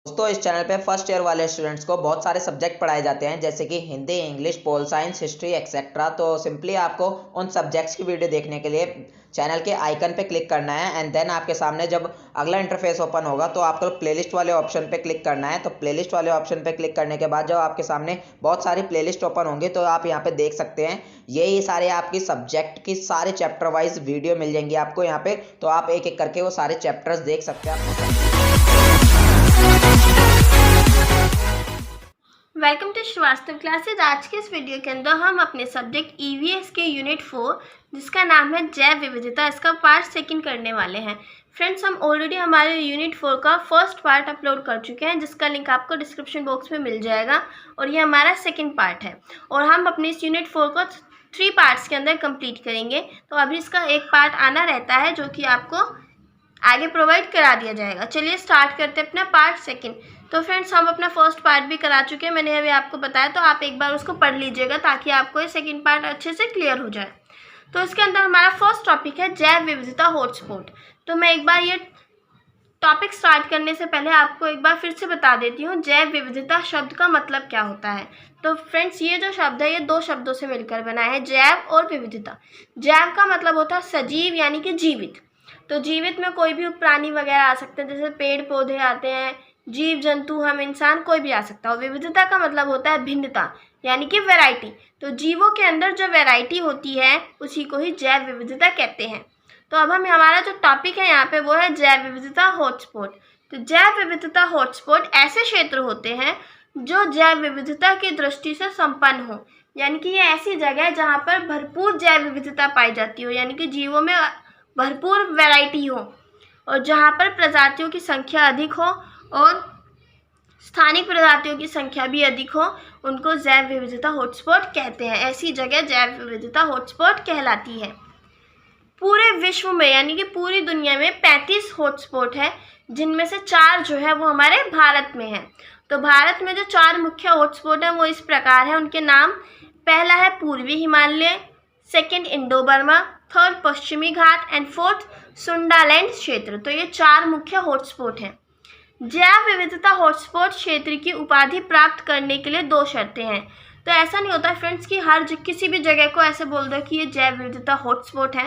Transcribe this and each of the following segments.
दोस्तों इस चैनल पे फर्स्ट ईयर वाले स्टूडेंट्स को बहुत सारे सब्जेक्ट पढ़ाए जाते हैं जैसे कि Hindi, English, pol science, history etcetera. तो सिंपली आपको उन सब्जेक्ट्स की वीडियो देखने के लिए चैनल के आइकन पे क्लिक करना है एंड देन आपके सामने जब अगला इंटरफेस ओपन होगा तो आपको प्लेलिस्ट वाले ऑप्शन पे क्लिक करना है। तो प्लेलिस्ट वाले ऑप्शन पे क्लिक करने के बाद जब आपके सामने बहुत सारी प्लेलिस्ट ओपन होंगी तो आप यहाँ पे देख सकते हैं ये सारे आपकी सब्जेक्ट की सारे चैप्टर वाइज वीडियो मिल जाएंगी आपको यहाँ पे। तो आप एक एक करके वो सारे चैप्टर्स देख सकते हैं। Welcome to Srivastava classes. आज के इस वीडियो के अंदर हम अपने सब्जेक्ट ईवीएस के यूनिट 4 जिसका नाम है जैव विविधता, इसका पार्ट सेकंड करने वाले हैं। फ्रेंड्स, हम ऑलरेडी हमारे यूनिट 4 का फर्स्ट पार्ट अपलोड कर चुके हैं जिसका लिंक आपको डिस्क्रिप्शन बॉक्स में मिल जाएगा और ये हमारा सेकंड पार्ट है और हम अपने इस यूनिट 4 को 3 पार्ट्स के अंदर कंप्लीट करेंगे। तो अभी इसका एक पार्ट आना रहता है जो कि आपको आगे प्रोवाइड करा दिया जाएगा। चलिए स्टार्ट करते हैं अपना पार्ट सेकंड। तो फ्रेंड्स, हम अपना फर्स्ट पार्ट भी करा चुके हैं, मैंने अभी आपको बताया, तो आप एक बार उसको पढ़ लीजिएगा ताकि आपको ये सेकंड पार्ट अच्छे से क्लियर हो जाए। तो इसके अंदर हमारा फर्स्ट टॉपिक है जैव विविधता हॉटस्पॉट। तो मैं एक बार ये टॉपिक स्टार्ट करने से पहले आपको एक बार फिर से बता देती हूँ जैव विविधता शब्द का मतलब क्या होता है। तो फ्रेंड्स, ये जो शब्द है ये 2 शब्दों से मिलकर बना है, जैव और विविधता। जैव का मतलब होता है सजीव यानी कि जीवित। तो जीवित में कोई भी प्राणी वगैरह आ सकते हैं, जैसे पेड़ पौधे आते हैं, जीव जंतु, हम इंसान, कोई भी आ सकता है। और विविधता का मतलब होता है भिन्नता यानी कि वैरायटी। तो जीवों के अंदर जो वैरायटी होती है उसी को ही जैव विविधता कहते हैं। तो अब हम हमारा जो टॉपिक है यहाँ पे वो है जैव विविधता हॉटस्पॉट। तो जैव विविधता हॉटस्पॉट ऐसे क्षेत्र होते हैं जो जैव विविधता की दृष्टि से संपन्न हो, यानी कि ये ऐसी जगह है जहाँ पर भरपूर जैव विविधता पाई जाती हो, यानी कि जीवों में भरपूर वैरायटी हो और जहाँ पर प्रजातियों की संख्या अधिक हो और स्थानिक प्रजातियों की संख्या भी अधिक हो, उनको जैव विविधता हॉटस्पॉट कहते हैं। ऐसी जगह जैव विविधता हॉटस्पॉट कहलाती है। पूरे विश्व में यानी कि पूरी दुनिया में 35 हॉटस्पॉट है, जिनमें से 4 जो है वो हमारे भारत में है। तो भारत में जो 4 मुख्य हॉटस्पॉट है वो इस प्रकार है, उनके नाम। पहला है पूर्वी Himalaya, second Indo Burma, third पश्चिमी घाट एंड फोर्थ सुंडालैंड क्षेत्र। तो ये 4 मुख्य हॉटस्पॉट हैं। जैव विविधता हॉटस्पॉट क्षेत्र की उपाधि प्राप्त करने के लिए 2 शर्तें हैं। तो ऐसा नहीं होता फ्रेंड्स कि किसी भी जगह को ऐसे बोल दो कि ये जैव विविधता हॉटस्पॉट है।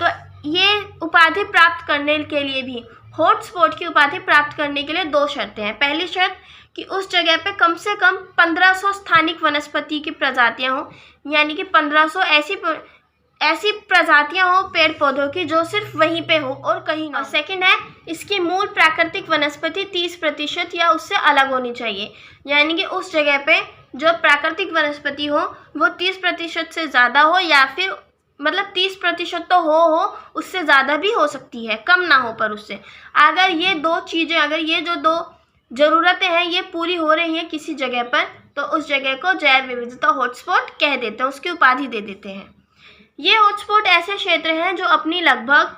तो ये उपाधि प्राप्त करने के लिए भी, हॉटस्पॉट की उपाधि प्राप्त करने के लिए 2 शर्तें हैं। पहली शर्त कि उस जगह पे कम से कम 1500 स्थानिक वनस्पति की प्रजातियां हों, यानी कि 1500 ऐसी प्रजातियां हो पेड़ पौधों की जो सिर्फ वहीं पे हो और कहीं ना। सेकंड है इसकी मूल प्राकृतिक वनस्पति 30% या उससे अलग होनी चाहिए, यानी कि उस जगह पे जो प्राकृतिक वनस्पति हो वो 30% से ज़्यादा हो, या फिर मतलब 30% तो हो उससे ज़्यादा भी हो सकती है, कम ना हो पर उससे। अगर ये 2 चीज़ें, अगर ये जो 2 ज़रूरतें हैं ये पूरी हो रही हैं किसी जगह पर, तो उस जगह को जैव विविधता हॉटस्पॉट कह देते हैं, उसकी उपाधि दे देते हैं। ये हॉटस्पॉट ऐसे क्षेत्र हैं जो अपनी लगभग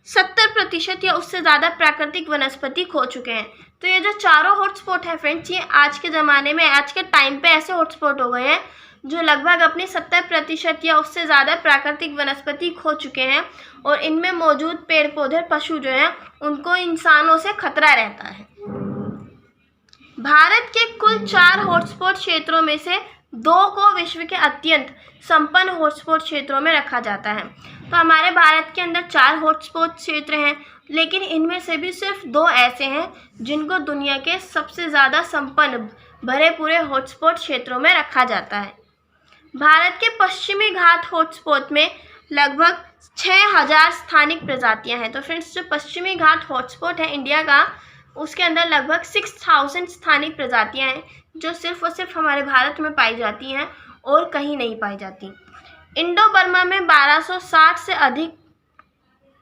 70% या उससे ज़्यादा प्राकृतिक वनस्पति खो चुके हैं। तो ये जो चारों हॉटस्पॉट है फ्रेंड्स, ये आज के ज़माने में, आज के टाइम पे ऐसे हॉटस्पॉट हो गए हैं जो लगभग अपनी 70% या उससे ज़्यादा प्राकृतिक वनस्पति खो चुके हैं और इनमें मौजूद पेड़ पौधे, पशु जो हैं उनको इंसानों से खतरा रहता है। भारत के कुल 4 हॉटस्पॉट क्षेत्रों में से 2 को विश्व के अत्यंत संपन्न हॉटस्पॉट क्षेत्रों में रखा जाता है। तो हमारे भारत के अंदर 4 हॉटस्पॉट क्षेत्र हैं, लेकिन इनमें से भी सिर्फ 2 ऐसे हैं जिनको दुनिया के सबसे ज़्यादा संपन्न भरे पूरे हॉटस्पॉट क्षेत्रों में रखा जाता है। भारत के पश्चिमी घाट हॉटस्पॉट में लगभग 6000 स्थानिक प्रजातियां हैं। तो फ्रेंड्स, जो पश्चिमी घाट हॉटस्पॉट है इंडिया का, उसके अंदर लगभग 6000 स्थानिक प्रजातियां हैं जो सिर्फ और सिर्फ हमारे भारत में पाई जाती हैं और कहीं नहीं पाई जाती। इंडो बर्मा में 1260 से अधिक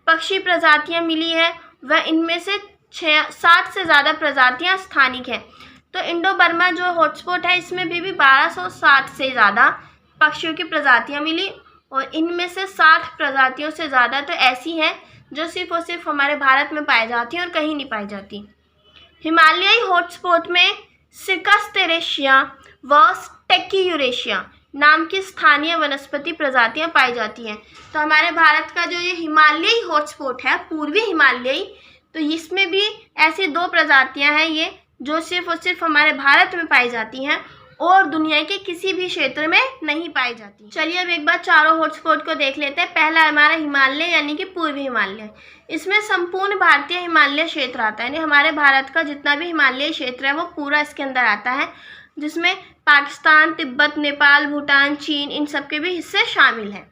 पक्षी प्रजातियां मिली हैं, वह इनमें से 60 से ज़्यादा प्रजातियां स्थानिक हैं। तो इंडो बर्मा जो हॉटस्पॉट है इसमें भी 1260 से ज़्यादा पक्षियों की प्रजातियां मिली और इनमें से 60 प्रजातियों से ज़्यादा तो ऐसी हैं जो सिर्फ और सिर्फ हमारे भारत में पाई जाती हैं और कहीं नहीं पाई जाती। हिमालयी हॉटस्पॉट में सिकास्टेरेशिया व स्टेक्यूरेशिया नाम की स्थानीय वनस्पति प्रजातियां पाई जाती हैं। तो हमारे भारत का जो ये हिमालयी हॉटस्पॉट है, पूर्वी हिमालयी, तो इसमें भी ऐसी 2 प्रजातियां हैं, ये जो सिर्फ और सिर्फ हमारे भारत में पाई जाती हैं और दुनिया के किसी भी क्षेत्र में नहीं पाई जाती। चलिए अब एक बार चारों हॉटस्पॉट को देख लेते हैं। पहला हमारा हिमालय यानी कि पूर्वी हिमालय। इसमें संपूर्ण भारतीय हिमालय क्षेत्र आता है, यानी हमारे भारत का जितना भी हिमालय क्षेत्र है वो पूरा इसके अंदर आता है, जिसमें पाकिस्तान, तिब्बत, नेपाल, भूटान, चीन इन सब के भी हिस्से शामिल हैं।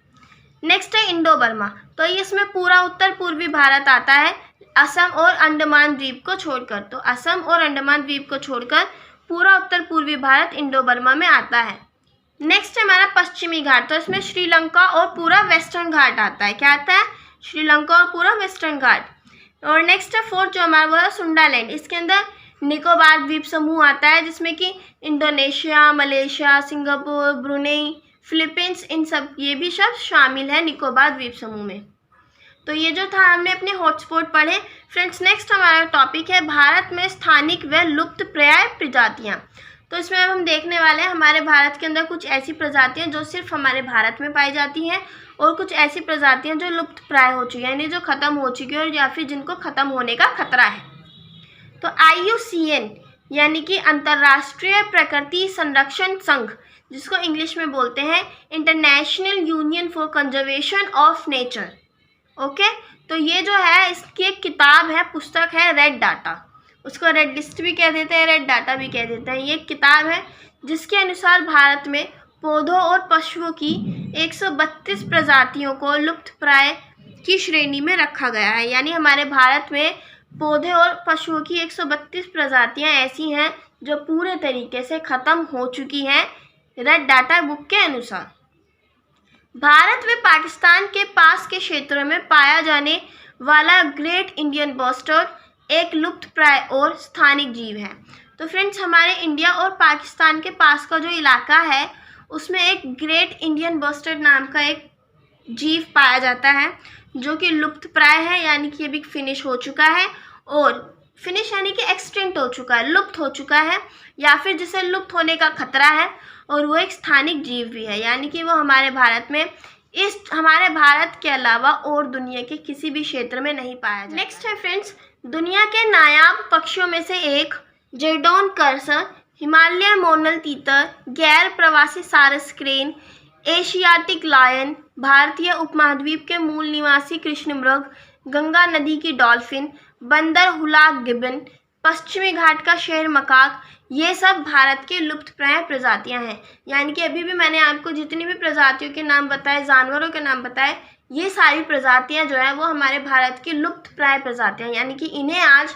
नेक्स्ट है इंडो बर्मा। तो ये इसमें पूरा उत्तर पूर्वी भारत आता है, असम और अंडमान द्वीप को छोड़कर। तो असम और अंडमान द्वीप को छोड़कर पूरा उत्तर पूर्वी भारत इंडो बर्मा में आता है। नेक्स्ट है हमारा पश्चिमी घाट। तो इसमें श्रीलंका और पूरा वेस्टर्न घाट आता है। क्या आता है? श्रीलंका और पूरा वेस्टर्न घाट। और नेक्स्ट है फोर्थ जो हमारा वो है सुंडालैंड। इसके अंदर निकोबार द्वीप समूह आता है, जिसमें कि Indonesia, Malaysia, Singapore, Brunei, Philippines इन सब ये भी सब शामिल है निकोबार द्वीप समूह में। तो ये जो था हमने अपने हॉटस्पॉट पढ़े। फ्रेंड्स नेक्स्ट हमारा टॉपिक है भारत में स्थानिक व लुप्तप्राय प्रजातियां। तो इसमें अब हम देखने वाले हैं हमारे भारत के अंदर कुछ ऐसी प्रजातियां जो सिर्फ हमारे भारत में पाई जाती हैं और कुछ ऐसी प्रजातियां जो लुप्तप्राय हो चुकी हैं, यानी जो खत्म हो चुकी है और या फिर जिनको खत्म होने का खतरा है। तो IUCN यानी कि अंतर्राष्ट्रीय प्रकृति संरक्षण संघ, जिसको इंग्लिश में बोलते हैं international union for conservation of nature. Okay, तो ये जो है इसकी एक किताब है, पुस्तक है रेड डाटा। उसको रेड लिस्ट भी कह देते हैं, रेड डाटा भी कह देते हैं। ये एक किताब है जिसके अनुसार भारत में पौधों और पशुओं की 132 प्रजातियों को लुप्तप्राय की श्रेणी में रखा गया है। यानी हमारे भारत में पौधे और पशुओं की 132 प्रजातियां ऐसी हैं जो पूरे तरीके से खत्म हो चुकी हैं रेड डाटा बुक के अनुसार। भारत व पाकिस्तान के पास के क्षेत्रों में पाया जाने वाला ग्रेट इंडियन बस्टर्ड एक लुप्तप्राय और स्थानिक जीव है। तो फ्रेंड्स हमारे इंडिया और पाकिस्तान के पास का जो इलाका है उसमें एक ग्रेट इंडियन बस्टर्ड नाम का एक जीव पाया जाता है, जो कि लुप्तप्राय है, यानी कि अभी फिनिश हो चुका है। और फिनिश यानी कि एक्सटिंक्ट हो चुका है, लुप्त हो चुका है, या फिर जिसे लुप्त होने का खतरा है। और वो एक स्थानिक जीव भी है, यानी कि वो हमारे भारत में हमारे भारत के अलावा और दुनिया के किसी भी क्षेत्र में नहीं पाया जाता। नेक्स्ट है फ्रेंड्स दुनिया के नायाब पक्षियों में से एक जेडोन कर्सर, हिमालय मोनल तीतर, गैर प्रवासी सारस क्रेन, एशियाटिक लायन, भारतीय उपमहाद्वीप के मूल निवासी कृष्णमृग, गंगा नदी की डॉल्फिन, बंदर हुलाक गिबन, पश्चिमी घाट का शेर मकाक, ये सब भारत के लुप्तप्राय प्रजातियां हैं। यानी कि अभी भी मैंने आपको जितनी भी प्रजातियों के नाम बताए, जानवरों के नाम बताए, ये सारी प्रजातियां जो है वो हमारे भारत की लुप्तप्राय प्रजातियां, यानी कि इन्हें आज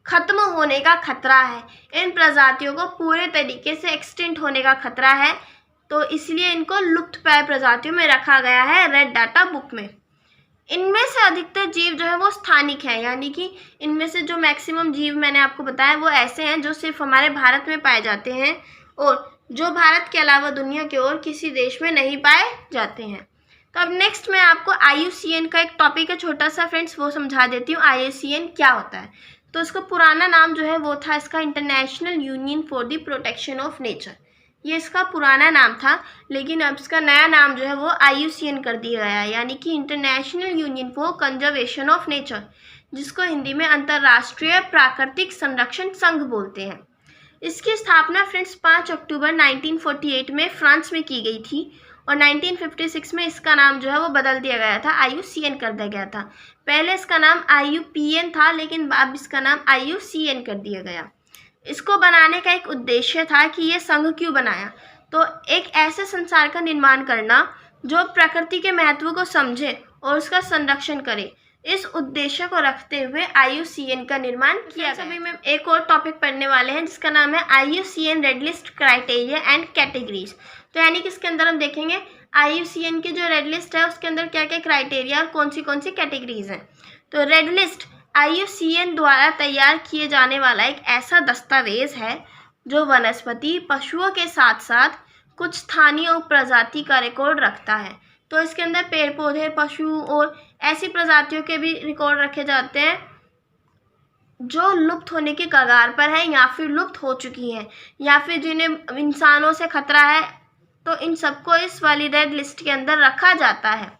खत्म होने का खतरा है। इन प्रजातियों को पूरे तरीके से एक्सटिंक्ट होने का खतरा है, तो इसलिए इनको लुप्तप्राय प्रजातियों में रखा गया है रेड डाटा बुक में। इनमें से अधिकतर जीव जो है वो स्थानिक है, यानी कि इनमें से जो मैक्सिमम जीव मैंने आपको बताया वो ऐसे हैं जो सिर्फ हमारे भारत में पाए जाते हैं और जो भारत के अलावा दुनिया के और किसी देश में नहीं पाए जाते हैं। तो अब नेक्स्ट मैं आपको IUCN का एक टॉपिक है छोटा सा फ्रेंड्स, वो समझा देती हूँ। IUCN क्या होता है? तो इसका पुराना नाम जो है वो था इसका international union for the protection of nature. ये इसका पुराना नाम था, लेकिन अब इसका नया नाम जो है वो IUCN कर दिया गया है, यानी कि international union for conservation of nature, जिसको हिंदी में अंतर्राष्ट्रीय प्राकृतिक संरक्षण संघ बोलते हैं। इसकी स्थापना फ्रेंड्स 5 अक्टूबर 1948 में फ्रांस में की गई थी और 1956 में इसका नाम जो है वो बदल दिया गया था, IUCN कर दिया गया था। पहले इसका नाम IUPN था, लेकिन अब इसका नाम IUCN कर दिया गया। इसको बनाने का एक उद्देश्य था कि ये संघ क्यों बनाया, तो एक ऐसे संसार का निर्माण करना जो प्रकृति के महत्व को समझे और उसका संरक्षण करे। इस उद्देश्य को रखते हुए IUCN का निर्माण किया गया। अभी में एक और टॉपिक पढ़ने वाले हैं जिसका नाम है IUCN red list criteria and categories. तो यानी कि इसके अंदर हम देखेंगे IUCN की जो रेड लिस्ट है उसके अंदर क्या क्या क्राइटेरिया और कौन सी कैटेगरीज हैं। तो रेड लिस्ट IUCN द्वारा तैयार किए जाने वाला एक ऐसा दस्तावेज है जो वनस्पति, पशुओं के साथ साथ कुछ स्थानीय प्रजाति का रिकॉर्ड रखता है। तो इसके अंदर पेड़ पौधे, पशु और ऐसी प्रजातियों के भी रिकॉर्ड रखे जाते हैं जो लुप्त होने की कगार पर है या फिर लुप्त हो चुकी हैं या फिर जिन्हें इंसानों से खतरा है, तो इन सबको इस वाली रेड लिस्ट के अंदर रखा जाता है।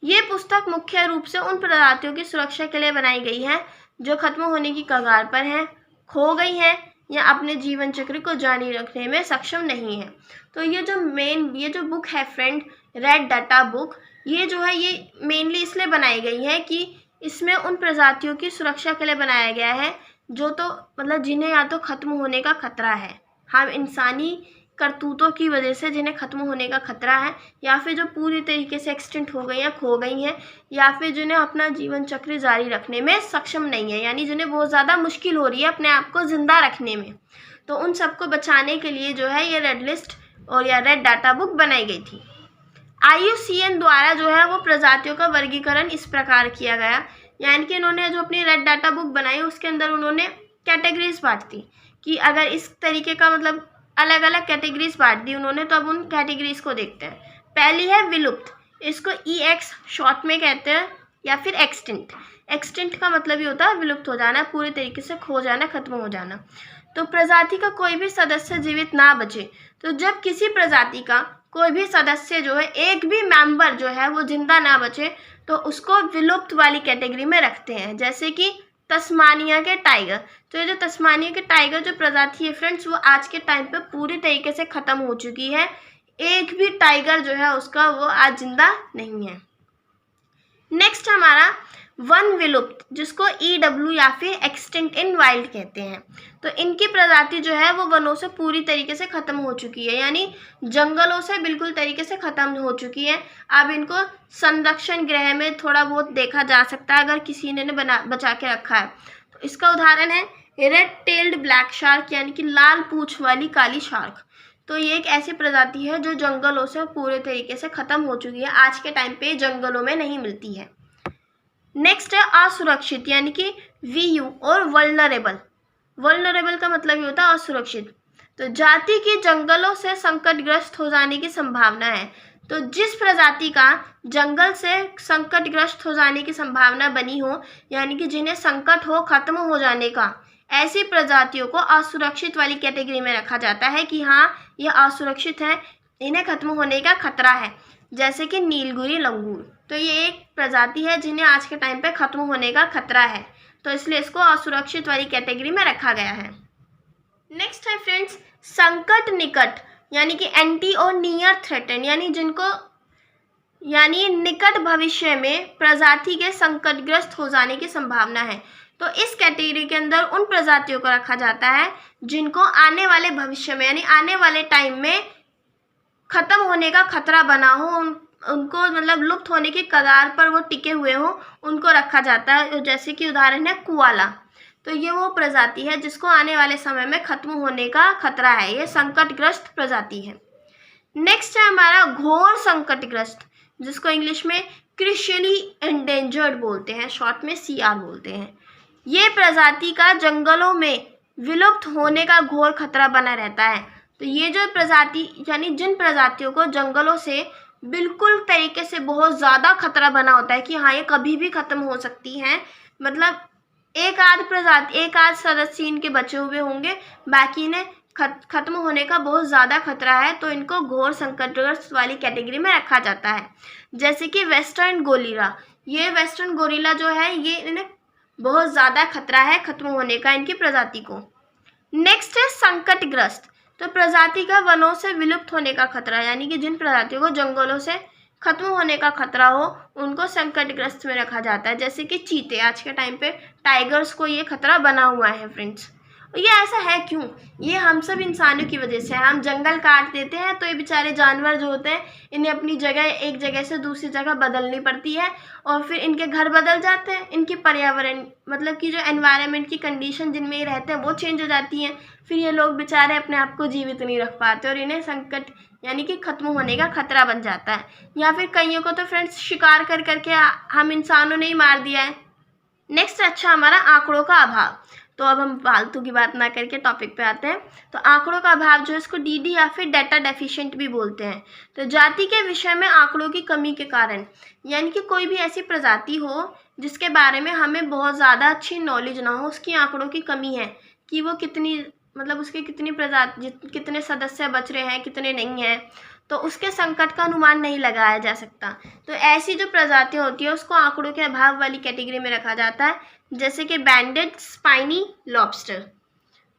ये पुस्तक मुख्य रूप से उन प्रजातियों की सुरक्षा के लिए बनाई गई है जो खत्म होने की कगार पर हैं, खो गई हैं या अपने जीवन चक्र को जारी रखने में सक्षम नहीं है। तो ये जो बुक है फ्रेंड, रेड डाटा बुक, ये जो है ये मेनली इसलिए बनाई गई है कि इसमें उन प्रजातियों की सुरक्षा के लिए बनाया गया है जो तो मतलब जिन्हें या तो खत्म होने का खतरा है, हम इंसानी करतूतों की वजह से जिन्हें खत्म होने का खतरा है, या फिर जो पूरी तरीके से एक्सटिंक्ट हो गई हैं, खो गई हैं, या फिर जिन्हें अपना जीवन चक्र जारी रखने में सक्षम नहीं है, यानी जिन्हें बहुत ज़्यादा मुश्किल हो रही है अपने आप को जिंदा रखने में। तो उन सबको बचाने के लिए जो है ये रेड लिस्ट और या रेड डाटा बुक बनाई गई थी। IUCN द्वारा जो है वो प्रजातियों का वर्गीकरण इस प्रकार किया गया, यानी कि इन्होंने जो अपनी रेड डाटा बुक बनाई उसके अंदर उन्होंने कैटेगरीज बांट दी कि अगर इस तरीके का मतलब अलग अलग कैटेगरीज बांट दी उन्होंने। तो अब उन कैटेगरीज को देखते हैं। पहली है विलुप्त, इसको EX शॉर्ट में कहते हैं, या फिर एक्सटिंक्ट। एक्सटिंक्ट का मतलब ये होता है विलुप्त हो जाना, पूरी तरीके से खो जाना, खत्म हो जाना। तो प्रजाति का कोई भी सदस्य जीवित ना बचे, तो जब किसी प्रजाति का कोई भी सदस्य जो है, एक भी मेंबर जो है वो जिंदा ना बचे, तो उसको विलुप्त वाली कैटेगरी में रखते हैं। जैसे कि तस्मानिया के टाइगर, तो ये जो तस्मानिया के टाइगर जो प्रजाति है फ्रेंड्स, वो आज के टाइम पे पूरी तरीके से खत्म हो चुकी है। एक भी टाइगर जो है उसका वो आज जिंदा नहीं है। नेक्स्ट हमारा वन विलुप्त, जिसको EW या फिर एक्सटिंक्ट इन वाइल्ड कहते हैं। तो इनकी प्रजाति जो है वो वनों से पूरी तरीके से खत्म हो चुकी है, यानी जंगलों से बिल्कुल तरीके से खत्म हो चुकी है। अब इनको संरक्षण गृह में थोड़ा बहुत देखा जा सकता है अगर किसी ने बचा के रखा है। तो इसका उदाहरण है रेड टेल्ड ब्लैक शार्क, यानी कि लाल पूंछ वाली काली शार्क। तो ये एक ऐसी प्रजाति है जो जंगलों से पूरे तरीके से खत्म हो चुकी है, आज के टाइम पे जंगलों में नहीं मिलती है। नेक्स्ट है असुरक्षित, यानी कि VU और वल्नरेबल। वल्नरेबल का मतलब ये होता है असुरक्षित। तो जाति की जंगलों से संकटग्रस्त हो जाने की संभावना है। तो जिस प्रजाति का जंगल से संकटग्रस्त हो जाने की संभावना बनी हो, यानी कि जिन्हें संकट हो खत्म हो जाने का, ऐसी प्रजातियों को असुरक्षित वाली कैटेगरी में रखा जाता है कि हाँ ये असुरक्षित है, इन्हें खत्म होने का खतरा है। जैसे कि नीलगिरी लंगूर, तो ये एक प्रजाति है जिन्हें आज के टाइम पे खत्म होने का खतरा है, तो इसलिए इसको असुरक्षित वाली कैटेगरी में रखा गया है। नेक्स्ट है फ्रेंड्स संकट निकट, यानी कि एंटी और नियर थ्रेटन, यानी निकट भविष्य में प्रजाति के संकटग्रस्त हो जाने की संभावना है। तो इस कैटेगरी के अंदर उन प्रजातियों को रखा जाता है जिनको आने वाले भविष्य में, यानी आने वाले टाइम में खत्म होने का खतरा बना हो, उनको मतलब लुप्त होने की कगार पर वो टिके हुए हों, उनको रखा जाता है। जैसे कि उदाहरण है कुआला, तो ये वो प्रजाति है जिसको आने वाले समय में खत्म होने का खतरा है, ये संकटग्रस्त प्रजाति है। नेक्स्ट है हमारा घोर संकटग्रस्त, जिसको इंग्लिश में क्रिशियली एंडेंजर्ड बोलते हैं, शॉर्ट में CR बोलते हैं। ये प्रजाति का जंगलों में विलुप्त होने का घोर खतरा बना रहता है। तो ये जो प्रजाति, यानी जिन प्रजातियों को जंगलों से बिल्कुल तरीके से बहुत ज़्यादा खतरा बना होता है कि हाँ ये कभी भी ख़त्म हो सकती हैं, मतलब एक आध सदस्य इनके बचे हुए होंगे, बाकी ने खत्म होने का बहुत ज़्यादा खतरा है, तो इनको घोर संकटग्रस्त वाली कैटेगरी में रखा जाता है। जैसे कि वेस्टर्न गोरिल्ला, ये वेस्टर्न गोरिल्ला जो है ये इन्हें बहुत ज़्यादा खतरा है खत्म होने का इनकी प्रजाति को। नेक्स्ट है संकटग्रस्त, तो प्रजाति का वनों से विलुप्त होने का खतरा, यानी कि जिन प्रजातियों को जंगलों से खत्म होने का खतरा हो उनको संकटग्रस्त में रखा जाता है। जैसे कि चीते, आज के टाइम पे टाइगर्स को ये खतरा बना हुआ है फ्रेंड्स। ये ऐसा है क्यों? ये हम सब इंसानों की वजह से। हम जंगल काट देते हैं तो ये बेचारे जानवर जो होते हैं इन्हें अपनी जगह एक जगह से दूसरी जगह बदलनी पड़ती है, और फिर इनके घर बदल जाते हैं, इनकी पर्यावरण मतलब कि जो एनवायरनमेंट की कंडीशन जिनमें ये रहते हैं वो चेंज हो जाती हैं, फिर ये लोग बेचारे अपने आप को जीवित नहीं रख पाते और इन्हें संकट यानी कि खत्म होने का खतरा बन जाता है। या फिर कईयों को तो फ्रेंड्स शिकार कर करके हम इंसानों ने ही मार दिया है। नेक्स्ट अच्छा हमारा आंकड़ों का अभाव। तो अब हम फालतू की बात ना करके टॉपिक पे आते हैं। तो आंकड़ों का अभाव जो है इसको DD या फिर डाटा डेफिशिएंट भी बोलते हैं। तो जाति के विषय में आंकड़ों की कमी के कारण, यानी कि कोई भी ऐसी प्रजाति हो जिसके बारे में हमें बहुत ज़्यादा अच्छी नॉलेज ना हो, उसकी आंकड़ों की कमी है कि वो कितनी मतलब उसके कितने सदस्य बच रहे हैं कितने नहीं हैं, तो उसके संकट का अनुमान नहीं लगाया जा सकता। तो ऐसी जो प्रजातियाँ होती है उसको आंकड़ों के अभाव वाली कैटेगरी में रखा जाता है, जैसे कि बैंडेड स्पाइनी लॉबस्टर।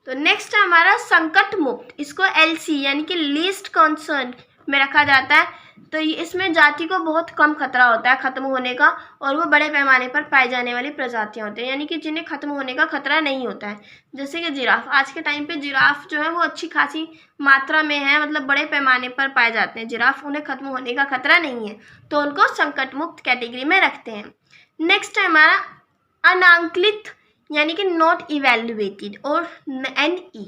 तो नेक्स्ट है हमारा संकट मुक्त, इसको LC यानी कि लीस्ट कंसर्न में रखा जाता है। तो इसमें जाति को बहुत कम खतरा होता है खत्म होने का, और वो बड़े पैमाने पर पाई जाने वाली प्रजातियां होती हैं, यानी कि जिन्हें खत्म होने का खतरा नहीं होता है। जैसे कि जिराफ, आज के टाइम पे जिराफ जो है वो अच्छी खासी मात्रा में है, मतलब बड़े पैमाने पर पाए जाते हैं जिराफ, उन्हें खत्म होने का खतरा नहीं है, तो उनको संकट मुक्त कैटेगरी में रखते हैं। नेक्स्ट है हमारा अनांकलित यानी कि नॉट इवेल्युएटेड और NE।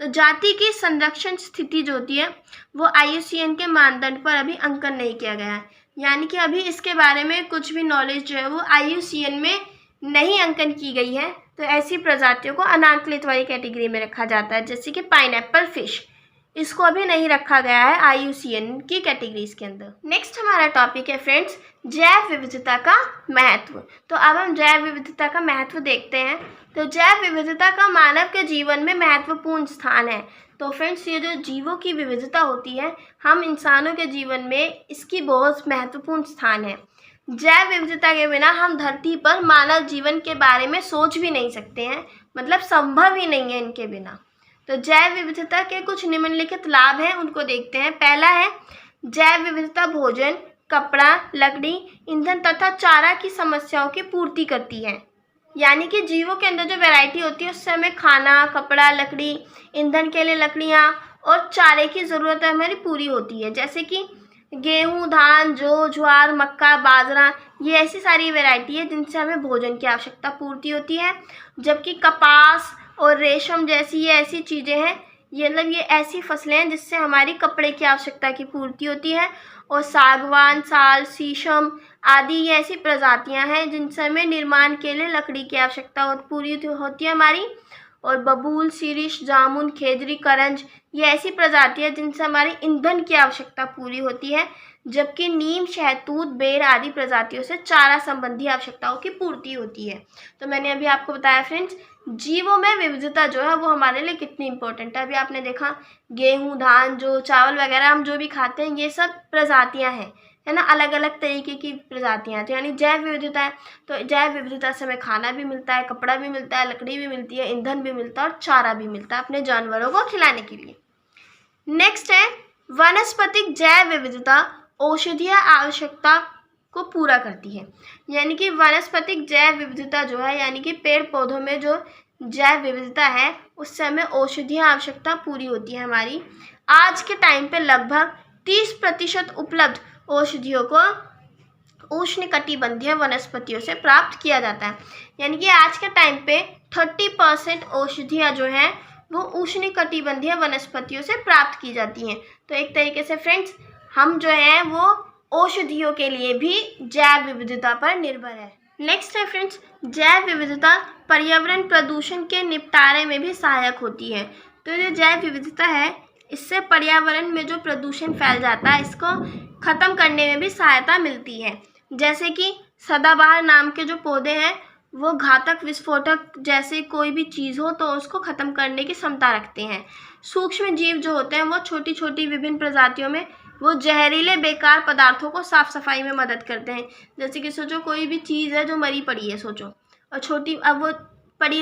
तो जाति की संरक्षण स्थिति जो होती है वो IUCN के मानदंड पर अभी अंकन नहीं किया गया है, यानी कि अभी इसके बारे में कुछ भी नॉलेज जो है वो IUCN में नहीं अंकन की गई है। तो ऐसी प्रजातियों को अनांकलित वाली कैटेगरी में रखा जाता है, जैसे कि पाइनएप्पल फिश, इसको अभी नहीं रखा गया है IUCN की कैटेगरीज के अंदर। नेक्स्ट हमारा टॉपिक है फ्रेंड्स जैव विविधता का महत्व। तो अब हम जैव विविधता का महत्व देखते हैं। तो जैव विविधता का मानव के जीवन में महत्वपूर्ण स्थान है। तो फ्रेंड्स ये जो जीवों की विविधता होती है, हम इंसानों के जीवन में इसकी बहुत महत्वपूर्ण स्थान है। जैव विविधता के बिना हम धरती पर मानव जीवन के बारे में सोच भी नहीं सकते हैं, मतलब संभव ही नहीं है इनके बिना। तो जैव विविधता के कुछ निम्नलिखित लाभ हैं, उनको देखते हैं। पहला है जैव विविधता भोजन, कपड़ा, लकड़ी, ईंधन तथा चारा की समस्याओं की पूर्ति करती है, यानी कि जीवों के अंदर जो वैरायटी होती है उससे हमें खाना, कपड़ा, लकड़ी, ईंधन के लिए लकड़ियाँ और चारे की ज़रूरत हमारी पूरी होती है। जैसे कि गेहूँ, धान, जौ, ज्वार, मक्का, बाजरा, ये ऐसी सारी वैरायटी है जिनसे हमें भोजन की आवश्यकता पूर्ति होती है। जबकि कपास और रेशम जैसी ये ऐसी चीज़ें हैं, ये मतलब ये ऐसी फसलें हैं जिससे हमारी कपड़े की आवश्यकता की पूर्ति होती है। और सागवान, साल, शीशम आदि ये ऐसी प्रजातियां हैं जिनसे हमें निर्माण के लिए लकड़ी की आवश्यकता पूरी होती है हमारी। और बबूल, शीरिश, जामुन, खेजड़ी, करंज ये ऐसी प्रजातियां हैं जिनसे हमारी ईंधन की आवश्यकता पूरी होती है। जबकि नीम, शहतूत, बेर आदि प्रजातियों से चारा संबंधी आवश्यकताओं की पूर्ति होती है। तो मैंने अभी आपको बताया फ्रेंड्स जीवों में विविधता जो है वो हमारे लिए कितनी इंपॉर्टेंट है। अभी आपने देखा गेहूँ, धान, जो चावल वगैरह हम जो भी खाते हैं ये सब प्रजातियां हैं, है ना, अलग अलग तरीके की प्रजातियां। तो यानी जैव विविधता है, तो जैव विविधता से हमें खाना भी मिलता है, कपड़ा भी मिलता है, लकड़ी भी मिलती है, ईंधन भी मिलता है और चारा भी मिलता है अपने जानवरों को खिलाने के लिए। नेक्स्ट है वनस्पतिक जैव विविधता औषधीय आवश्यकता को पूरा करती है, यानी कि वनस्पतिक जैव विविधता जो है, यानी कि पेड़ पौधों में जो जैव विविधता है उससे हमें औषधीय आवश्यकता पूरी होती है हमारी। आज के टाइम पे लगभग 30% उपलब्ध औषधियों को उष्णकटिबंधीय वनस्पतियों से प्राप्त किया जाता है, यानी कि आज के टाइम पे 30% औषधियाँ जो हैं वो उष्णकटिबंधीय वनस्पतियों से प्राप्त की जाती हैं। तो एक तरीके से फ्रेंड्स हम जो हैं वो औषधियों के लिए भी जैव विविधता पर निर्भर है। नेक्स्ट है फ्रेंड्स जैव विविधता पर्यावरण प्रदूषण के निपटारे में भी सहायक होती है। तो जो जैव विविधता है इससे पर्यावरण में जो प्रदूषण फैल जाता है इसको ख़त्म करने में भी सहायता मिलती है। जैसे कि सदाबहार नाम के जो पौधे हैं वो घातक विस्फोटक जैसे कोई भी चीज़ हो तो उसको ख़त्म करने की क्षमता रखते हैं। सूक्ष्म जीव जो होते हैं वो छोटी छोटी विभिन्न प्रजातियों में वो जहरीले बेकार पदार्थों को साफ सफाई में मदद करते हैं। जैसे कि सोचो कोई भी चीज़ है जो मरी पड़ी है, सोचो, और छोटी, अब वो पड़ी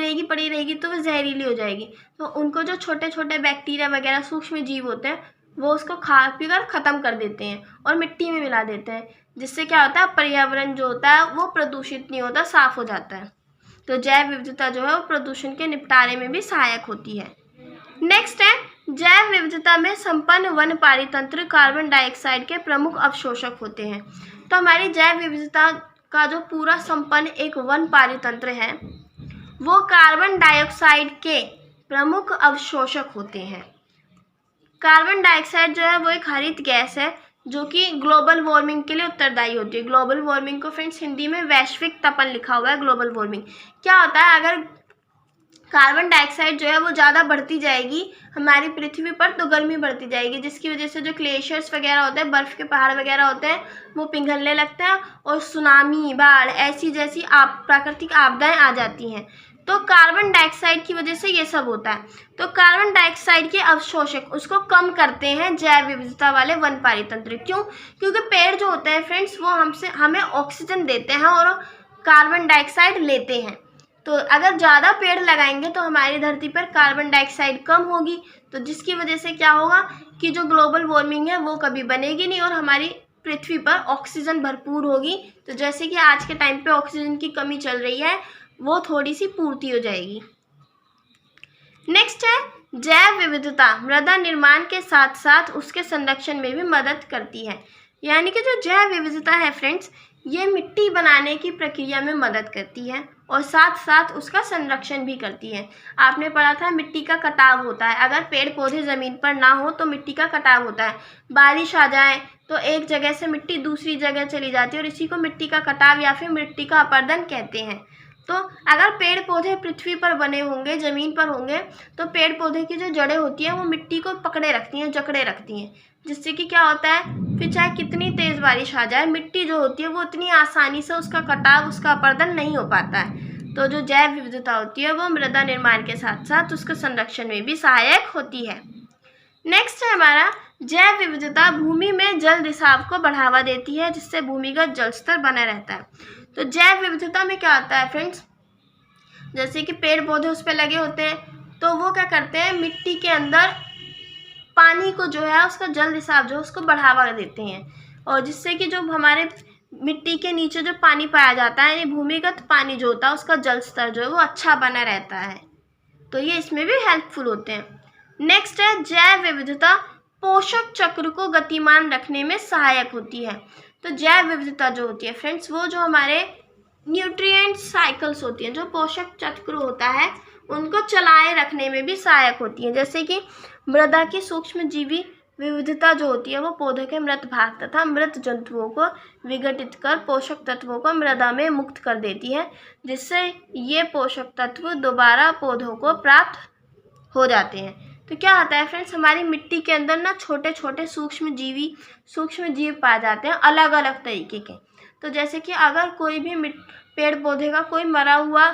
रहेगी तो वो जहरीली हो जाएगी। तो उनको जो छोटे छोटे बैक्टीरिया वगैरह सूक्ष्म जीव होते हैं वो उसको खा पी कर ख़त्म कर देते हैं और मिट्टी में मिला देते हैं, जिससे क्या होता है पर्यावरण जो होता है वो प्रदूषित नहीं होता, साफ हो जाता है। तो जैव विविधता जो है वो प्रदूषण के निपटारे में भी सहायक होती है। नेक्स्ट है जैव विविधता में संपन्न वन पारितंत्र कार्बन डाइऑक्साइड के प्रमुख अवशोषक होते हैं। तो हमारी जैव विविधता का जो पूरा संपन्न एक वन पारितंत्र है वो कार्बन डाइऑक्साइड के प्रमुख अवशोषक होते हैं। कार्बन डाइऑक्साइड जो है वो एक हरित गैस है जो कि ग्लोबल वार्मिंग के लिए उत्तरदायी होती है। ग्लोबल वार्मिंग को फ्रेंड्स हिंदी में वैश्विक तपन लिखा हुआ है। ग्लोबल वार्मिंग क्या होता है, अगर कार्बन डाइऑक्साइड जो है वो ज़्यादा बढ़ती जाएगी हमारी पृथ्वी पर तो गर्मी बढ़ती जाएगी, जिसकी वजह से जो ग्लेशियर्स वगैरह होते हैं, बर्फ़ के पहाड़ वगैरह होते हैं वो पिघलने लगते हैं और सुनामी, बाढ़ ऐसी जैसी प्राकृतिक आपदाएं आ जाती हैं। तो कार्बन डाइऑक्साइड की वजह से ये सब होता है। तो कार्बन डाइऑक्साइड के अवशोषक उसको कम करते हैं जैव विविधता वाले वन पारितंत्र। क्यों? क्योंकि पेड़ जो होते हैं फ्रेंड्स वो हमें ऑक्सीजन देते हैं और कार्बन डाइऑक्साइड लेते हैं। तो अगर ज़्यादा पेड़ लगाएंगे तो हमारी धरती पर कार्बन डाइऑक्साइड कम होगी, तो जिसकी वजह से क्या होगा कि जो ग्लोबल वार्मिंग है वो कभी बनेगी नहीं और हमारी पृथ्वी पर ऑक्सीजन भरपूर होगी। तो जैसे कि आज के टाइम पे ऑक्सीजन की कमी चल रही है, वो थोड़ी सी पूर्ति हो जाएगी। नेक्स्ट है जैव विविधता। मृदा निर्माण के साथ साथ उसके संरक्षण में भी मदद करती है। यानी कि जो जैव विविधता है फ्रेंड्स, ये मिट्टी बनाने की प्रक्रिया में मदद करती है और साथ साथ उसका संरक्षण भी करती है। आपने पढ़ा था मिट्टी का कटाव होता है, अगर पेड़ पौधे ज़मीन पर ना हो तो मिट्टी का कटाव होता है। बारिश आ जाए तो एक जगह से मिट्टी दूसरी जगह चली जाती है और इसी को मिट्टी का कटाव या फिर मिट्टी का अपरदन कहते हैं। तो अगर पेड़ पौधे पृथ्वी पर बने होंगे, ज़मीन पर होंगे, तो पेड़ पौधे की जो जड़ें होती हैं वो मिट्टी को पकड़े रखती हैं, जकड़े रखती हैं, जिससे कि क्या होता है, फिर चाहे कितनी तेज़ बारिश आ जाए, मिट्टी जो होती है वो इतनी आसानी से उसका कटाव, उसका अपरदन नहीं हो पाता है। तो जो जैव विविधता होती है वो मृदा निर्माण के साथ साथ उसके संरक्षण में भी सहायक होती है। नेक्स्ट है हमारा जैव विविधता भूमि में जल रिसाव को बढ़ावा देती है, जिससे भूमिगत जल स्तर बना रहता है। तो जैव विविधता में क्या आता है फ्रेंड्स, जैसे कि पेड़ पौधे उस पर लगे होते हैं, तो वो क्या करते हैं, मिट्टी के अंदर पानी को जो है उसका जल रिसाव जो है उसको बढ़ावा देते हैं, और जिससे कि जो हमारे मिट्टी के नीचे जो पानी पाया जाता है, यानी भूमिगत पानी जो होता है उसका जल स्तर जो है वो अच्छा बना रहता है। तो ये इसमें भी हेल्पफुल होते हैं। नेक्स्ट है जैव विविधता पोषक चक्र को गतिमान रखने में सहायक होती है। तो जैव विविधता जो होती है फ्रेंड्स, वो जो हमारे न्यूट्रिएंट साइकिल्स होती हैं, जो पोषक चक्र होता है उनको चलाए रखने में भी सहायक होती है। जैसे कि मृदा की सूक्ष्म जीवी विविधता जो होती है वो पौधे के मृत भाग तथा मृत जंतुओं को विघटित कर पोषक तत्वों को मृदा में मुक्त कर देती है, जिससे ये पोषक तत्व दोबारा पौधों को प्राप्त हो जाते हैं। तो क्या होता है फ्रेंड्स, हमारी मिट्टी के अंदर ना छोटे छोटे सूक्ष्म जीव पाए जाते हैं अलग अलग तरीके के। तो जैसे कि अगर कोई भी पेड़ पौधे का कोई मरा हुआ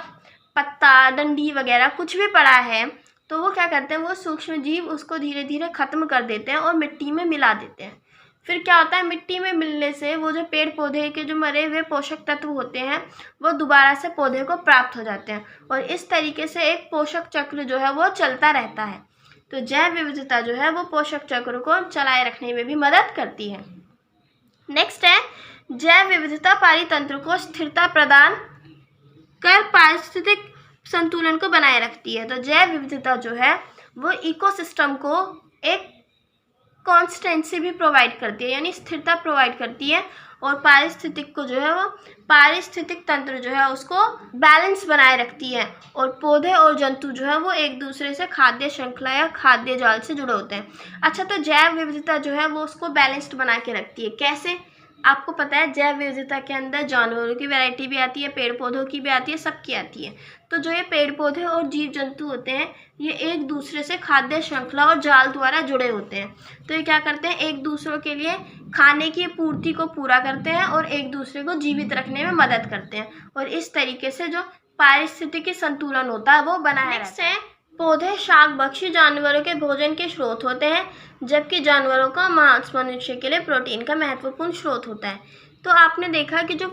पत्ता, डंडी वगैरह कुछ भी पड़ा है, तो वो क्या करते हैं, वो सूक्ष्म जीव उसको धीरे धीरे ख़त्म कर देते हैं और मिट्टी में मिला देते हैं। फिर क्या होता है, मिट्टी में मिलने से वो जो पेड़ पौधे के जो मरे हुए पोषक तत्व होते हैं वो दोबारा से पौधे को प्राप्त हो जाते हैं, और इस तरीके से एक पोषक चक्र जो है वो चलता रहता है। तो जैव विविधता जो है वो पोषक चक्र को चलाए रखने में भी मदद करती है। नेक्स्ट है जैव विविधता पारितंत्र को स्थिरता प्रदान कर पारिस्थितिक संतुलन को बनाए रखती है। तो जैव विविधता जो है वो इकोसिस्टम को एक कॉन्स्टेंसी भी प्रोवाइड करती है, यानी स्थिरता प्रोवाइड करती है, और पारिस्थितिक को जो है वो पारिस्थितिक तंत्र जो है उसको बैलेंस बनाए रखती है, और पौधे और जंतु जो है वो एक दूसरे से खाद्य श्रृंखला या खाद्य जाल से जुड़े होते हैं। अच्छा, तो जैव विविधता जो है वो उसको बैलेंस्ड बना के रखती है। कैसे? आपको पता है जैव विविधता के अंदर जानवरों की वैरायटी भी आती है, पेड़ पौधों की भी आती है, सबकी आती है। तो जो ये पेड़ पौधे और जीव जंतु होते हैं ये एक दूसरे से खाद्य श्रृंखला और जाल द्वारा जुड़े होते हैं। तो ये क्या करते हैं, एक दूसरों के लिए खाने की पूर्ति को पूरा करते हैं और एक दूसरे को जीवित रखने में मदद करते हैं, और इस तरीके से जो पारिस्थितिकी संतुलन होता है वो बनाया रहता है। पौधे शाकभक्षी जानवरों के भोजन के स्रोत होते हैं, जबकि जानवरों का मांस मनुष्य के लिए प्रोटीन का महत्वपूर्ण स्रोत होता है। तो आपने देखा कि जो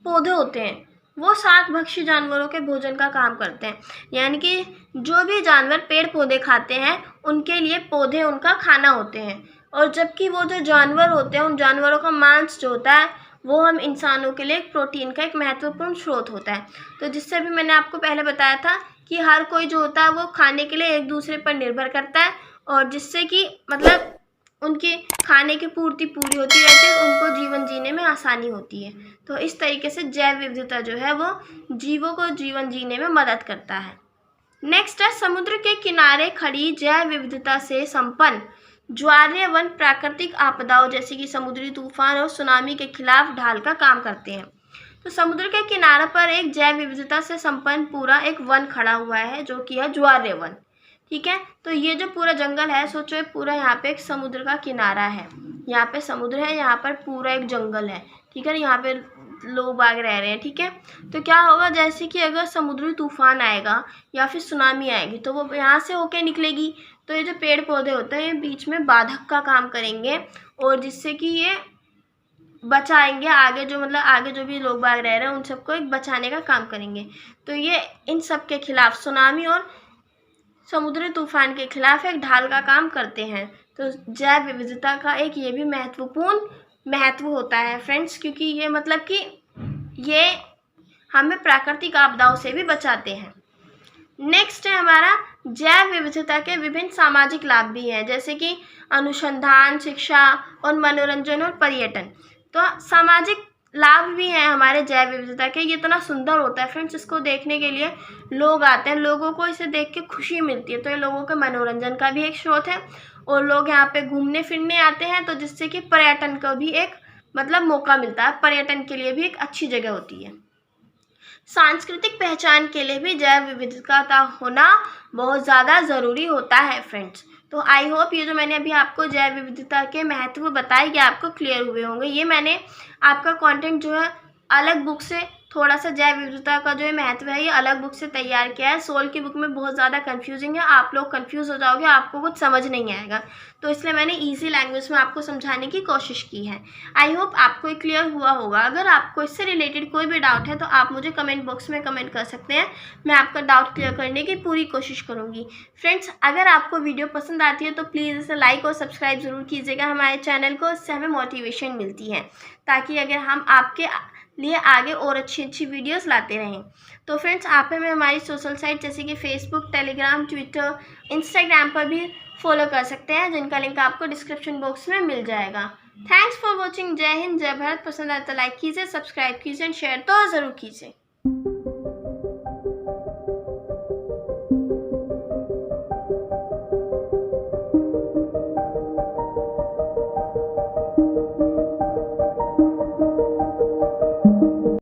पौधे होते हैं वो शाकभक्षी जानवरों के भोजन का काम करते हैं, यानी कि जो भी जानवर पेड़ पौधे खाते हैं उनके लिए पौधे उनका खाना होते हैं, और जबकि वो जो जानवर होते हैं उन जानवरों का मांस जो होता है वो हम इंसानों के लिए प्रोटीन का एक महत्वपूर्ण स्रोत होता है। तो जिससे भी मैंने आपको पहले बताया था कि हर कोई जो होता है वो खाने के लिए एक दूसरे पर निर्भर करता है, और जिससे कि मतलब उनकी खाने की पूर्ति पूरी होती रहती है, उनको जीवन जीने में आसानी होती है। तो इस तरीके से जैव विविधता जो है वो जीवों को जीवन जीने में मदद करता है। नेक्स्ट है समुद्र के किनारे खड़ी जैव विविधता से संपन्न ज्वारीय वन प्राकृतिक आपदाओं जैसे कि समुद्री तूफान और सुनामी के खिलाफ ढाल का काम करते हैं। तो समुद्र के किनारे पर एक जैव विविधता से संपन्न पूरा एक वन खड़ा हुआ है जो कि है ज्वारीय वन। ठीक है, तो ये जो पूरा जंगल है, सोचो ये पूरा यहाँ पे एक समुद्र का किनारा है, यहाँ पे समुद्र है, यहाँ पर पूरा एक जंगल है। ठीक है, यहाँ पे लोग बाग रह रहे हैं। ठीक है, तो क्या होगा, जैसे कि अगर समुद्री तूफान आएगा या फिर सुनामी आएगी तो वो यहाँ से होके निकलेगी, तो ये जो पेड़ पौधे होते हैं ये बीच में बाधक का काम करेंगे, और जिससे कि ये बचाएंगे, आगे जो भी लोग बाग रह रहे हैं उन सबको एक बचाने का काम करेंगे। तो ये इन सब के खिलाफ, सुनामी और समुद्री तूफान के खिलाफ एक ढाल का काम करते हैं। तो जैव विविधता का एक ये भी महत्वपूर्ण महत्व होता है फ्रेंड्स, क्योंकि ये कि ये हमें प्राकृतिक आपदाओं से भी बचाते हैं। नेक्स्ट है हमारा जैव विविधता के विभिन्न सामाजिक लाभ भी हैं, जैसे कि अनुसंधान, शिक्षा और मनोरंजन और पर्यटन। तो सामाजिक लाभ भी हैं हमारे जैव विविधता के। ये इतना सुंदर होता है फ्रेंड्स, इसको देखने के लिए लोग आते हैं, लोगों को इसे देख के खुशी मिलती है। तो ये लोगों के मनोरंजन का भी एक स्रोत है और लोग यहाँ पे घूमने फिरने आते हैं, तो जिससे कि पर्यटन को भी एक मौका मिलता है, पर्यटन के लिए भी एक अच्छी जगह होती है। सांस्कृतिक पहचान के लिए भी जैव विविधता होना बहुत ज़्यादा ज़रूरी होता है फ्रेंड्स। तो आई होप ये जो मैंने अभी आपको जैव विविधता के महत्व बताए ये आपको क्लियर हुए होंगे। ये मैंने आपका कंटेंट जो है अलग बुक से, थोड़ा सा जैव विविधता का जो महत्व है ये अलग बुक से तैयार किया है। सोल की बुक में बहुत ज़्यादा कंफ्यूजिंग है, आप लोग कंफ्यूज हो जाओगे, आपको कुछ समझ नहीं आएगा, तो इसलिए मैंने इजी लैंग्वेज में आपको समझाने की कोशिश की है। आई होप आपको ये क्लियर हुआ होगा। अगर आपको इससे रिलेटेड कोई भी डाउट है तो आप मुझे कमेंट बॉक्स में कमेंट कर सकते हैं, मैं आपका डाउट क्लियर करने की पूरी कोशिश करूँगी। फ्रेंड्स, अगर आपको वीडियो पसंद आती है तो प्लीज़ इसे लाइक और सब्सक्राइब ज़रूर कीजिएगा हमारे चैनल को, इससे हमें मोटिवेशन मिलती है, ताकि अगर हम आपके लिए आगे और अच्छी वीडियोस लाते रहें। तो फ्रेंड्स, आप हमें हमारी सोशल साइट जैसे कि फेसबुक, टेलीग्राम, ट्विटर, इंस्टाग्राम पर भी फॉलो कर सकते हैं, जिनका लिंक आपको डिस्क्रिप्शन बॉक्स में मिल जाएगा। Thanks for watching. जय हिंद, जय भारत। पसंद आए तो लाइक कीजिए, सब्सक्राइब कीजिए एंड शेयर तो ज़रूर कीजिए।